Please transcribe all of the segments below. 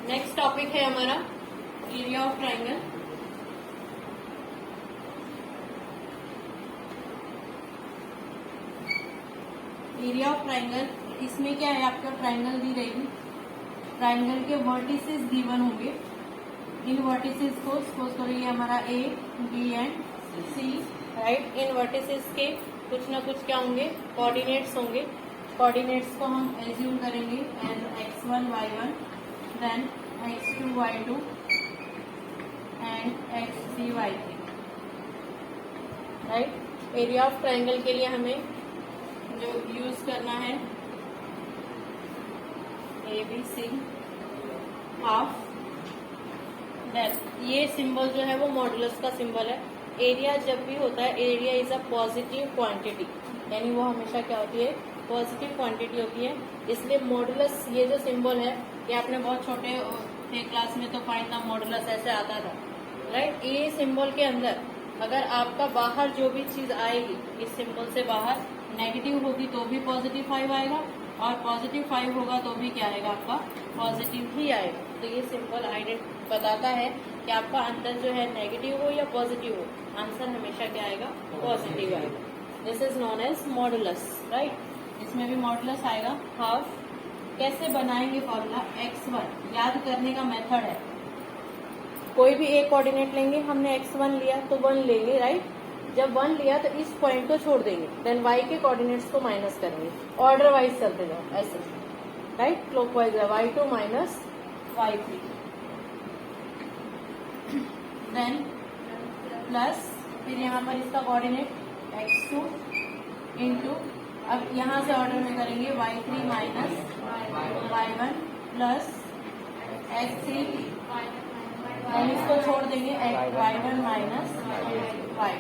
Next topic है हमारा area of triangle. Area of triangle, इसमें क्या है, आपका ट्राइंगल दी रहेगी, ट्राइंगल के वर्टिसेस गिवन होंगे। इन वर्टिसेस को सपोज करो ये हमारा A, B and C, right. इन वर्टिसेस के कुछ ना कुछ क्या होंगे, कोऑर्डिनेट्स होंगे। कोऑर्डिनेट्स को हम एज्यूम करेंगे as x1 y1, then x2 y2 and x3 y3, right. Area of triangle के लिए हमें जो यूज करना है A B c half, then ये सिंबल जो है वो मॉडुलस का सिंबल है। एरिया जब भी होता है, area is a positive quantity, यानी वो हमेशा क्या होती है, पॉजिटिव क्वांटिटी होती है। इसलिए मॉडुलस, ये जो सिंबल है, ये आपने बहुत छोटे थे क्लास में तो फाइंड द मॉडुलस ऐसे आता था, राइट। ये सिंबल के अंदर अगर आपका बाहर जो भी चीज आएगी इस सिंबल से बाहर नेगेटिव होगी तो भी पॉजिटिव 5 आएगा, और पॉजिटिव 5 होगा तो भी क्या आएगा, आपका पॉजिटिव ही आएगा। तो ये सिंबल बताता है कि आपका अंदर जो है नेगेटिव हो या पॉजिटिव हो, आंसर हमेशा क्या आएगा, पॉजिटिव आएगा। This is known as modulus, right. इसमें भी मॉडुलस आएगा हाफ। कैसे बनाएंगे फॉर्मूला, x1 याद करने का मेथड है, कोई भी एक कोऑर्डिनेट लेंगे, हमने x1 लिया तो 1 लेंगे, राइट। जब 1 लिया तो इस पॉइंट को छोड़ देंगे, देन y के कोऑर्डिनेट्स को माइनस करेंगे, ऑर्डर वाइज चलते जाओ ऐसे, राइट, क्लॉकवाइज है, y2 minus y3, then plus, फिर यहाँ पर इसका कोऑर्डिनेट x2 इंटू, अब यहाँ से ऑर्डर में करेंगे y3 minus y1 plus x3, then इसको छोड़ देंगे y1 माइनस y,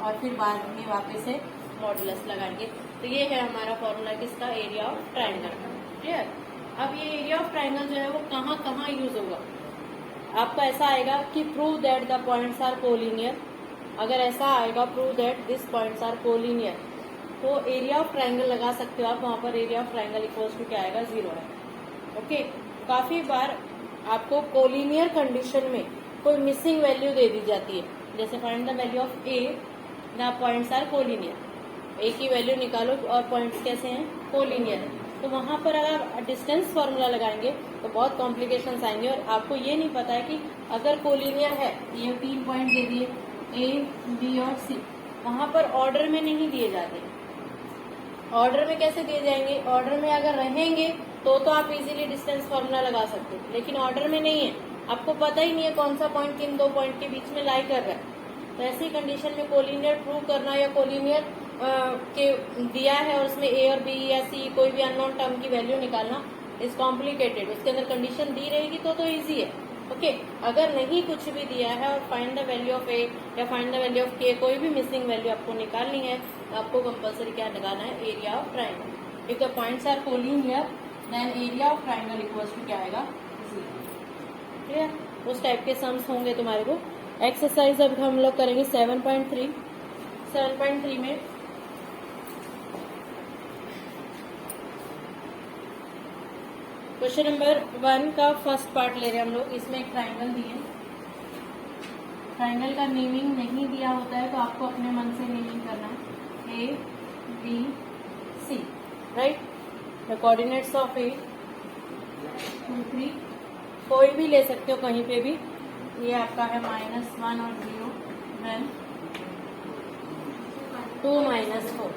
और फिर बाद में वापस से मॉडुलस लगाएंगे। तो ये है हमारा फॉर्मूला किसका, एरिया ऑफ ट्राइंगल, क्लियर। अब ये एरिया ऑफ ट्राइंगल जो है वो कहाँ कहाँ यूज होगा, आपका ऐसा आएगा कि prove that the points are collinear. अगर ऐसा आएगा prove that this points are collinear, तो एरिया ऑफ ट्राइंगल लगा सकते हो आप, वहां पर area of triangle equals to क्या आएगा, 0 है, ओके। काफी बार आपको कोलिनियर कंडीशन में कोई मिसिंग वैल्यू दे दी जाती है, जैसे find the value of a, the points are collinear, a की वैल्यू निकालो और पॉइंट्स कैसे हैं, कोलिनियर है। तो वहां पर अगर डिस्टेंस फॉर्मूला लगाएंगे तो बहुत कॉम्प्लिकेशंस आएंगे, और आपको ये नहीं पता है कि अगर कोलिनियर है, ये 3 पॉइंट दे दिए ए, बी और सी, वहां पर ऑर्डर में नहीं दिए जाते। ऑर्डर में कैसे दिए जाएंगे, ऑर्डर में अगर रहेंगे तो आप इजीली डिस्टेंस फॉर्मूला लगा सकते हो, लेकिन ऑर्डर में नहीं है, आपको पता ही नहीं है कौन सा पॉइंट किन दो पॉइंट के बीच में लाई कर रहा है। तो ऐसी कंडीशन में कोलिनियर प्रूव करना, या कोलिनियर के दिया है और उसमें ए और बी या सी कोई भी अननोन टर्म की वैल्यू निकालना इज कॉम्प्लिकेटेड। उसके अंदर कंडीशन दी रहेगी तो इजी है, ओके। अगर नहीं कुछ भी दिया है और फाइंड द वैल्यू ऑफ ए या फाइंड द वैल्यू ऑफ के, कोई भी मिसिंग वैल्यू आपको निकालनी है, तो आपको कंपल्सरी क्या लगाना है, area of triangle. If the points are collinear then area of triangle equals to क्या आएगा, 0, क्लियर। उस टाइप के सम्स होंगे तुम्हारे को। एक्सरसाइज अब हम लोग करेंगे 7.3। 7.3 में क्वेश्चन नंबर 1 का फर्स्ट पार्ट ले रहे हैं हम लोग। इसमें एक ट्राइंगल दिए, ट्राइंगल का नेमिंग नहीं दिया होता है तो आपको अपने मन से नेमिंग करना है, A B C, right. The coordinates of A 2 3, कोई भी ले सकते हो कहीं पे भी। ये आपका है -1 और 0, देन 2 -4,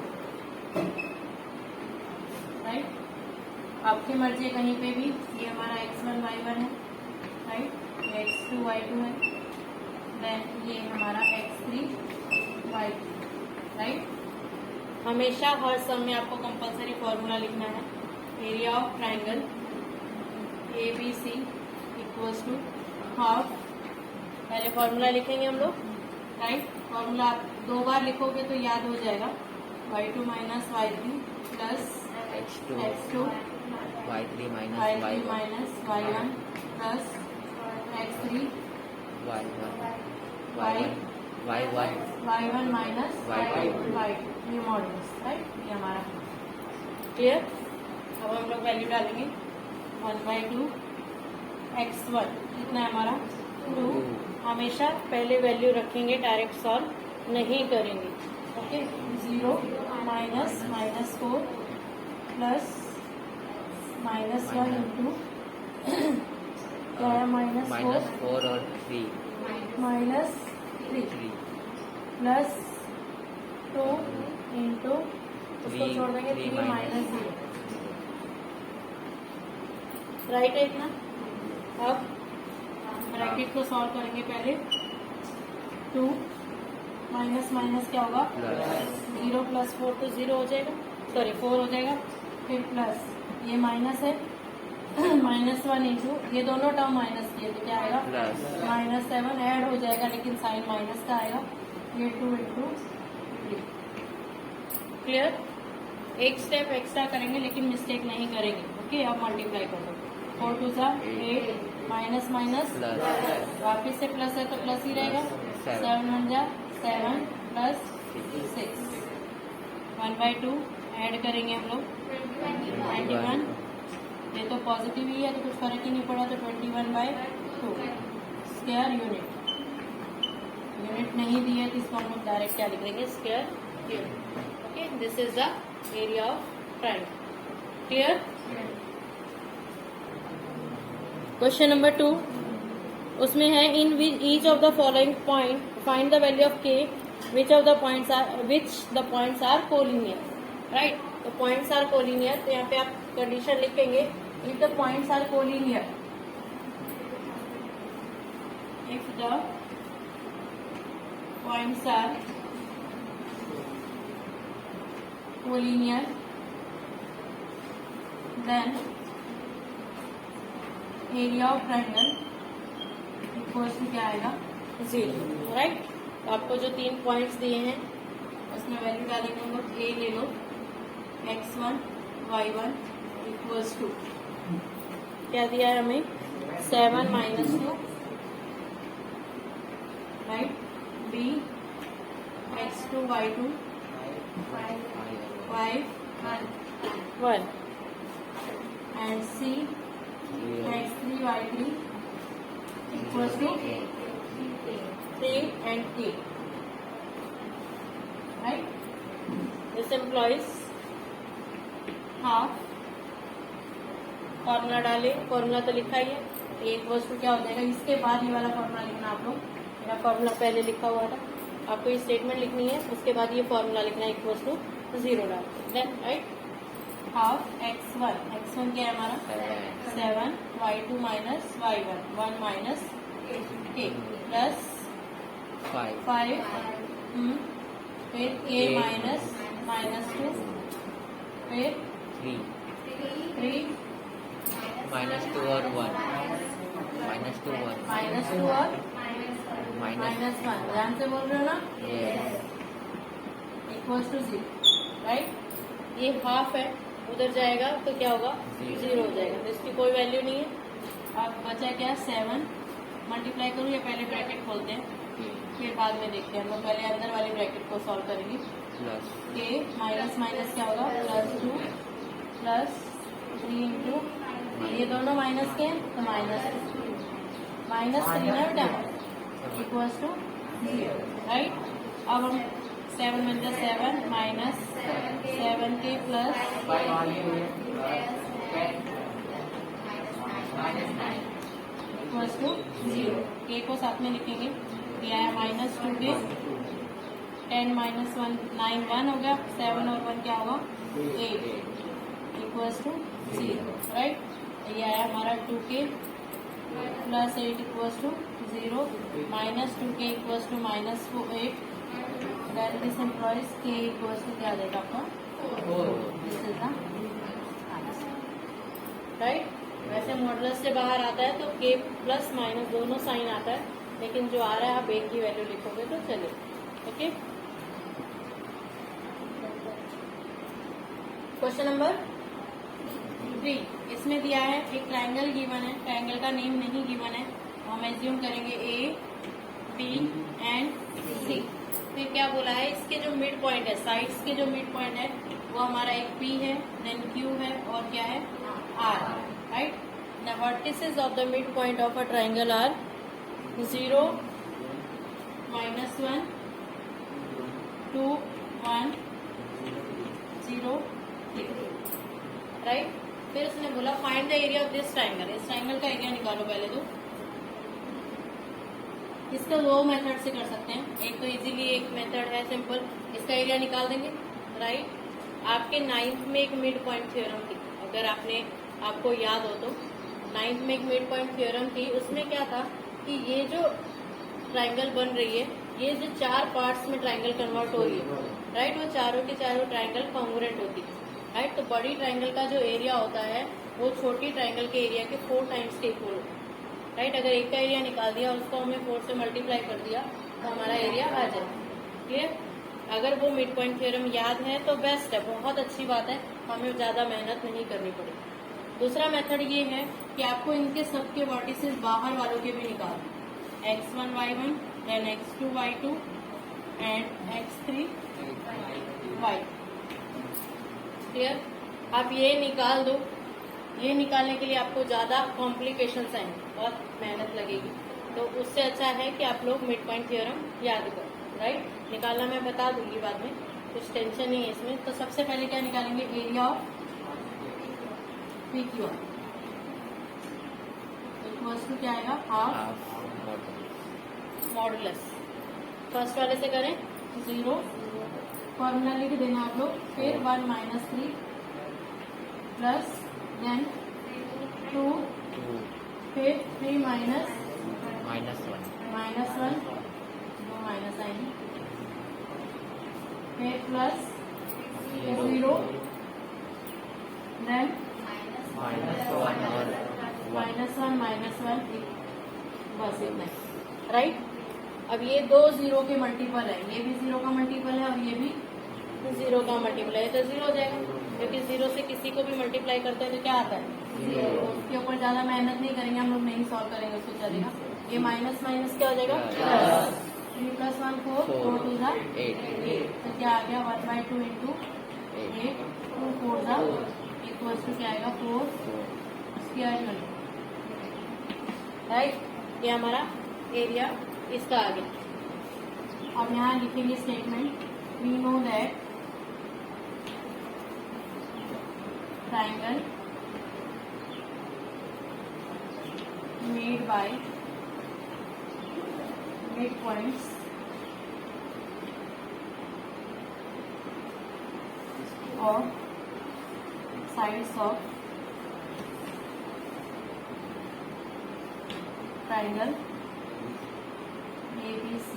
राइट। आपकी मर्जी है कहीं पे भी। ये हमारा x1 y1 है, राइट, x2 y2 है, देन ये हमारा x3 y3, राइट। हमेशा हर सम में आपको कंपलसरी फॉर्मूला लिखना है, area of triangle A B C equals to half. पहले फॉर्मूला लिखेंगे हम लोग, राइट। फॉर्मूला आप 2 बार लिखोगे तो याद हो जाएगा, y2 minus y3 plus x2 y3 minus y1 plus x3 y1 minus y2, ये मॉडुलस, राइट, ये हमारा, क्लियर। अब हम लोग वैल्यू डालेंगे 1/2 x1 कितना है हमारा 2। हमेशा पहले वैल्यू रखेंगे, डायरेक्ट सॉल्व नहीं करेंगे। ओके, 0 माइनस -4 प्लस -1 इंटू क्या है -4 -4 और 3 -3 प्लस 2 इंटू उसको छोड़ देंगे 3 -0। राइट है इतना। अब ब्रैकेट को सॉल्व करेंगे पहले। 2 माइनस माइनस क्या होगा 0 प्लस 4 तो 0 हो जाएगा, सॉरी 4 हो जाएगा। फिर प्लस ये माइनस है -1 इंटू ये दोनों टर्म माइनस किए तो क्या आएगा -7 ऐड हो जाएगा, लेकिन साइन माइनस का आएगा। ये 2 इंटू 3। क्लियर। एक स्टेप एक्स्ट्रा करेंगे लेकिन मिस्टेक नहीं करेंगे। ओके, अब मल्टीप्लाई कर दो। 4 2 8 माइनस माइनस वापिस से प्लस है तो प्लस ही रहेगा। 7 1 7 प्लस 6 1/2 ऐड करेंगे हम लोग 21। ये तो पॉजिटिव ही है तो कुछ फर्क ही नहीं पड़ा, तो 21/2 स्क्वायर यूनिट। यूनिट नहीं दी है तो इसको हम लोग डायरेक्ट क्या लिख देंगे square unit. Okay, this is the area of triangle. Clear. Question number 2 उसमें है in each of the following point find the value of k which the points are collinear. Right, तो पॉइंट्स आर कोलिनियर, तो यहाँ पे आप condition लिखेंगे if the points are collinear, if the points are collinear then area of triangle equals to क्या आएगा 0। Right, तो आपको जो 3 पॉइंट्स दिए हैं उसमें वैल्यू डालेंगे हम लोग। ए ले लो x1 y1 इक्वल्स टू क्या दिया है हमें 7 -2। Right, B x2 y2 5 1 and C x3 y3 equals to 3 and 8. Right? This implies half। Formula डाले, फॉर्मूला तो लिखा ही है। a equals to क्या हो जाएगा, इसके बाद ये वाला फॉर्मूला लिखना आप लोग। मेरा फॉर्मूला पहले लिखा हुआ था, आपको ये स्टेटमेंट लिखनी है, उसके बाद ये फॉर्मूला लिखना है इक्वल्स टू 0 डाल। देन राइट, हाफ x1 क्या है हमारा 7 y2 minus y1 1 minus 8 plus 5 फिर k माइनस -2 फिर 3 -2 और 1 -2 और -1 ध्यान से बोल रहे हो ना, इक्वल्स टू 0। राइट, ये हाफ है, उधर जाएगा तो क्या होगा 0 हो जाएगा, तो इसकी कोई वैल्यू नहीं है। अब बचा क्या 7 मल्टीप्लाई करूँ या पहले ब्रैकेट खोलते हैं फिर बाद में देखते हैं। हम लोग पहले अंदर वाले ब्रैकेट को सॉल्व करेंगे। के माइनस माइनस क्या होगा +2 प्लस 3 इंटू ये दोनों माइनस के हैं तो -3 ना बेटा इक्वल्स टू 0। राइट, अब हम 7 × 7 minus 7k plus equals to 0। k को साथ में लिखेंगे, दिया है -2k 10 - 1 9 1 हो गया, 7 और 1 क्या होगा 8 इक्वल्स टू 0। राइट, ये आया हमारा 2k plus 8 equals to 0 -2k equals to -8 then this implies k equals to क्या आ जाएगा आपका this is the answer। Right, वैसे मॉडुलस से बाहर आता है तो k प्लस माइनस दोनों साइन आता है, लेकिन जो आ रहा है आप एक की वैल्यू लिखोगे तो चले। ओके, क्वेश्चन नंबर 3 इसमें दिया है एक ट्रायंगल गिवन है, ट्रायंगल का नेम नहीं गिवन है, हम एज्यूम करेंगे A B एंड C। फिर क्या बोला है, इसके जो मिड पॉइंट है, साइड्स के जो मिड पॉइंट है वो हमारा एक P है, देन Q है और क्या है R। Right, the vertices of the midpoint of a triangle are 0, -1, 2, 1, 0, 3, right. फिर उसने बोला find the area of this triangle, इस ट्राइंगल का एरिया निकालो पहले तो। इसका दो मेथड से कर सकते हैं, एक तो इजीली एक मेथड है सिंपल, इसका एरिया निकाल देंगे, राइट। आपके 9th में एक मिड पॉइंट थ्योरम थी, अगर आपको याद हो तो 9th में एक मिड पॉइंट थ्योरम थी। उसमें क्या था कि ये जो ट्राइंगल बन रही है, ये जो 4 पार्ट्स में ट्राइंगल कन्वर्ट हो रही है, राइट, वो चारों के चारों ट्राइंगल कॉन्ग्रुएंट होती है, राइट। तो बड़ी ट्राइंगल का जो एरिया होता है वो छोटी ट्राइंगल के एरिया के 4 टाइम्स के इक्वल होता है, राइट। अगर एक का एरिया निकाल दिया और उसको हमने 4 से मल्टीप्लाई कर दिया तो हमारा एरिया आ जाए, क्लियर। अगर वो मिड पॉइंट थ्योरम याद है तो बेस्ट है, बहुत अच्छी बात है, हमें ज्यादा मेहनत नहीं करनी पड़ेगी। दूसरा मेथड ये है कि आपको इनके सबके वर्टिसेस बाहर वालों के भी निकालना, x1 y1, then x2 y2 and x3 y, clear. आप ये निकाल दो, ये निकालने के लिए आपको ज्यादा कॉम्प्लिकेशंस आएंगे, बहुत मेहनत लगेगी, तो उससे अच्छा है कि आप लोग मिड पॉइंट थ्योरम याद करो, राइट। निकालना मैं बता दूंगी बाद में, कुछ टेंशन नहीं है इसमें। तो सबसे पहले क्या निकालेंगे, area of PQR equals to क्या आएगा, हाफ मॉडुलस। फर्स्ट वाले से करें 0, फॉर्मूला लिख देना आप लोग, फिर 1 - 3 प्लस देन 2, फिर 3 -1, दो माइनस आएंगे, फिर प्लस 0, देन -1, बस इतना, राइट। अब ये दो 0 के मल्टीपल है, ये भी 0 का मल्टीपल है और ये भी 0 का मल्टीपल है, तो 0 हो जाएगा, क्योंकि 0 से किसी को भी मल्टीप्लाई करते हैं तो क्या आता है 0। उसके ऊपर ज्यादा मेहनत नहीं करेंगे हम लोग, नहीं सॉल्व करेंगे उसको, चलेगा। ये माइनस माइनस क्या हो जाएगा, प्लस 3 + 1 4, 4 2 = 8, तो क्या आ गया 1/2 × 8, 2 4 इक्वल्स टू क्या आएगा 4 स्क्वायर, राइट। ये हमारा एरिया इसका आ गया। अब यहाँ लिखेंगे statement, we know that triangle made by midpoints और sides of triangle ABC,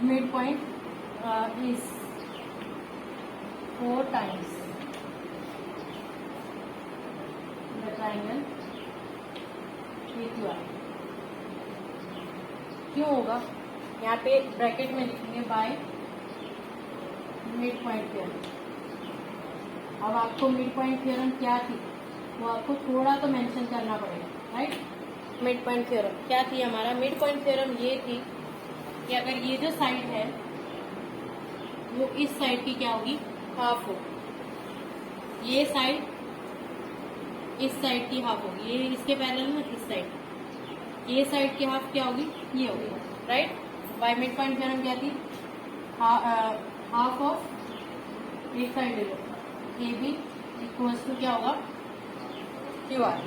midpoint is 4 times the triangle PQR। क्यों होगा, यहाँ पे ब्रैकेट में लिखेंगे बाय मिड पॉइंट थ्योरम। अब आपको मिड पॉइंट थ्योरम क्या थी वो आपको थोड़ा तो मेंशन करना पड़ेगा, राइट। मिड पॉइंट थ्योरम क्या थी हमारा, मिड पॉइंट थ्योरम ये थी कि अगर ये जो साइड है वो इस साइड की क्या होगी, हाफ होगी, ये साइड इस साइड की हाफ होगी, ये इसके पैरेलल में इस साइड, ये साइड की हाफ क्या होगी, ये होगी, right. By mid point theorem क्या थी, हाफ ऑफ एक साइड ले लो AB इक्वल्स टू क्या होगा QR,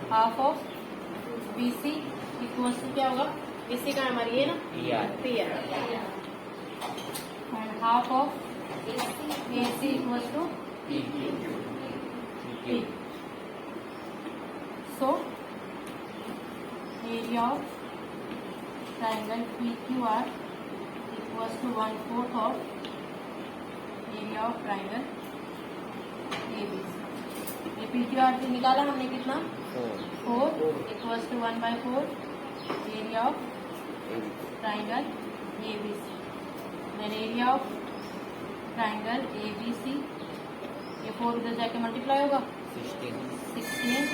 half of BC equals to क्या होगा, BC का हमारी ये ना PR, and half of AC equals to P। So area of triangle PQR equals to 1/4 of area of triangle ABC। ये PQR से निकाला हमने कितना, 4 equals to 1/4 area of triangle ABC, then area of triangle ABC, ये 4 उधर जाके multiply होगा 16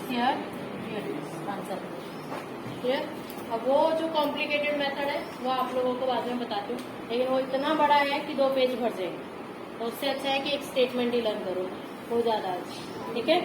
here, answer clear. अब वो जो कॉम्प्लिकेटेड मेथड है वो आप लोगों को बाद में बताती हूँ, लेकिन वो इतना बड़ा है कि 2 पेज भर जाएंगे, तो उससे अच्छा है कि एक स्टेटमेंट ही लर्न करो, हो ज्यादा अच्छा, ठीक है।